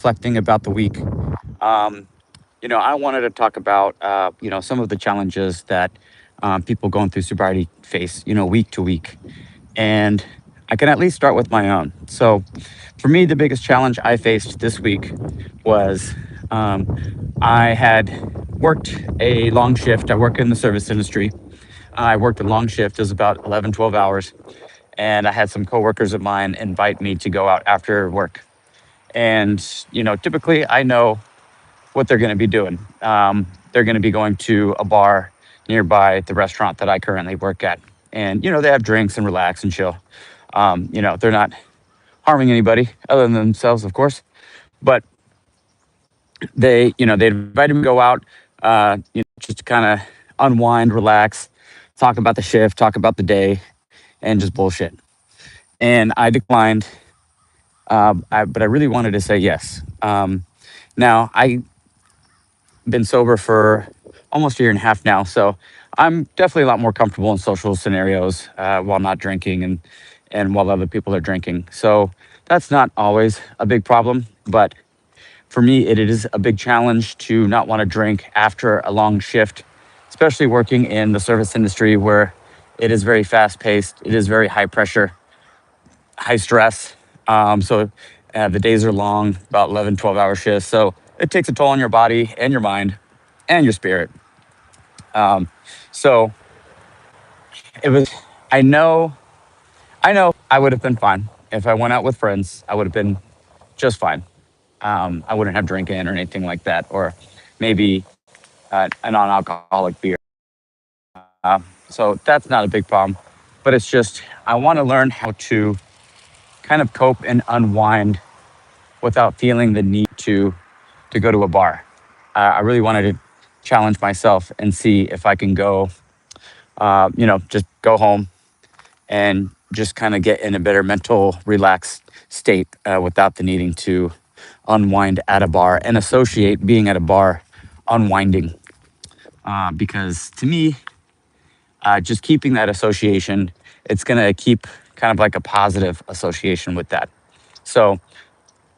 reflecting about the week. Um, I wanted to talk about, some of the challenges that people going through sobriety face, week to week. And I can at least start with my own. So, for me, the biggest challenge I faced this week was um, I had worked a long shift. I work in the service industry. I worked a long shift, it was about 11, 12 hours. And I had some coworkers of mine invite me to go out after work. And, typically I know what they're going to be doing. They're going to be going to a bar nearby the restaurant that I currently work at. And, they have drinks and relax and chill. They're not harming anybody other than themselves, of course. But they invited me to go out, just to kind of unwind, relax, talk about the shift, talk about the day, and just bullshit. And I declined, but I really wanted to say yes. Now, I've been sober for almost a year and a half now, so I'm definitely a lot more comfortable in social scenarios while not drinking and while other people are drinking. So that's not always a big problem, but for me, it is a big challenge to not want to drink after a long shift, especially working in the service industry where it is very fast paced, it is very high pressure, high stress. So the days are long, about 11, 12-hour shifts. So it takes a toll on your body and your mind and your spirit. So it was, I know, I would have been fine. If I went out with friends, I would have been just fine. I wouldn't have drinking or anything like that, or maybe a non alcoholic beer. So that's not a big problem. But it's just, I want to learn how to kind of cope and unwind without feeling the need to go to a bar. I really wanted to challenge myself and see if I can go, just go home and just kind of get in a better mental, relaxed state without the needing to unwind at a bar and associate being at a bar unwinding. Because to me, just keeping that association, it's going to keep kind of like a positive association with that. So,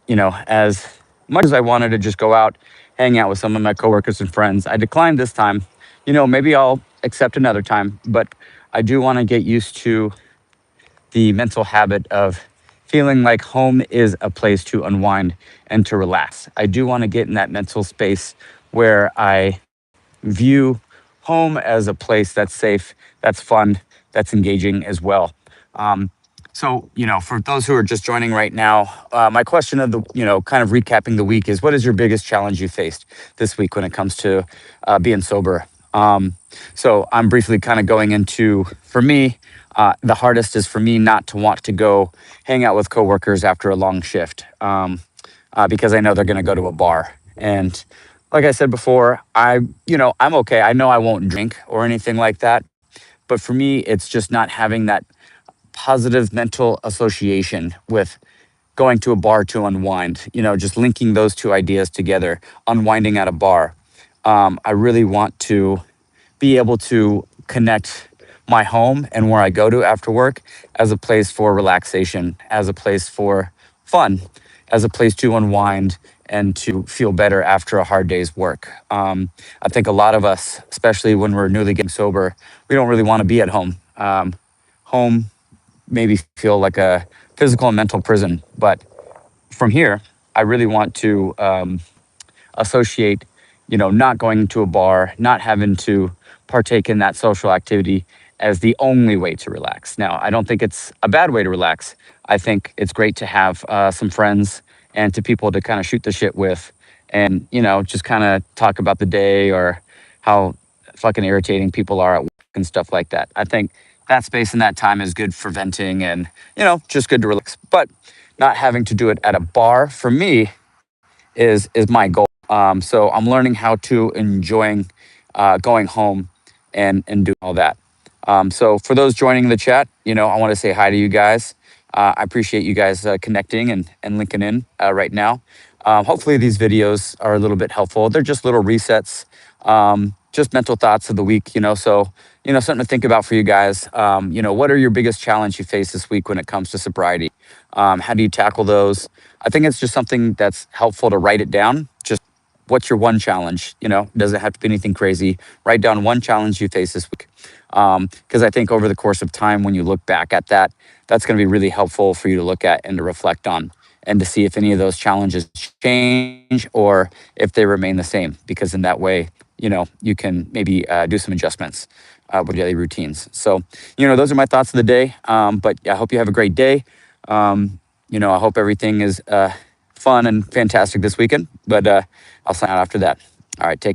as much as I wanted to just go out, hang out with some of my coworkers and friends, I declined this time. Maybe I'll accept another time, but I do want to get used to the mental habit of feeling like home is a place to unwind and to relax. I do want to get in that mental space where I view home as a place that's safe, that's fun, that's engaging as well. So, for those who are just joining right now, my question of the, kind of recapping the week is what is your biggest challenge you faced this week when it comes to being sober? So I'm briefly kind of going into, for me, the hardest is for me not to want to go hang out with coworkers after a long shift because I know they're going to go to a bar. And like I said before, I'm okay. I know I won't drink or anything like that. But for me, it's just not having that positive mental association with going to a bar to unwind, just linking those two ideas together, unwinding at a bar. I really want to be able to connect my home and where I go to after work as a place for relaxation, as a place for fun, as a place to unwind and to feel better after a hard day's work. I think a lot of us, especially when we're newly getting sober, we don't really want to be at home. Home maybe feel like a physical and mental prison, but from here, I really want to associate, not going to a bar, not having to partake in that social activity as the only way to relax. Now, I don't think it's a bad way to relax. I think it's great to have some friends and to people to kind of shoot the shit with and, just kind of talk about the day or how fucking irritating people are at work and stuff like that. I think that space and that time is good for venting and, just good to relax. But not having to do it at a bar for me is my goal. So I'm learning how to enjoying going home and doing all that. So for those joining the chat, I want to say hi to you guys. I appreciate you guys connecting and linking in right now. Hopefully, these videos are a little bit helpful. They're just little resets, just mental thoughts of the week, So, something to think about for you guys. What are your biggest challenge you face this week when it comes to sobriety? How do you tackle those? I think it's just something that's helpful to write it down. Just what's your one challenge? It doesn't have to be anything crazy. Write down one challenge you face this week. Because I think over the course of time, when you look back at that, that's going to be really helpful for you to look at and to reflect on and to see if any of those challenges change or if they remain the same. Because in that way, you can maybe do some adjustments with daily routines. So, those are my thoughts of the day. But I hope you have a great day. I hope everything is fun and fantastic this weekend. But I'll sign out after that. All right, take care.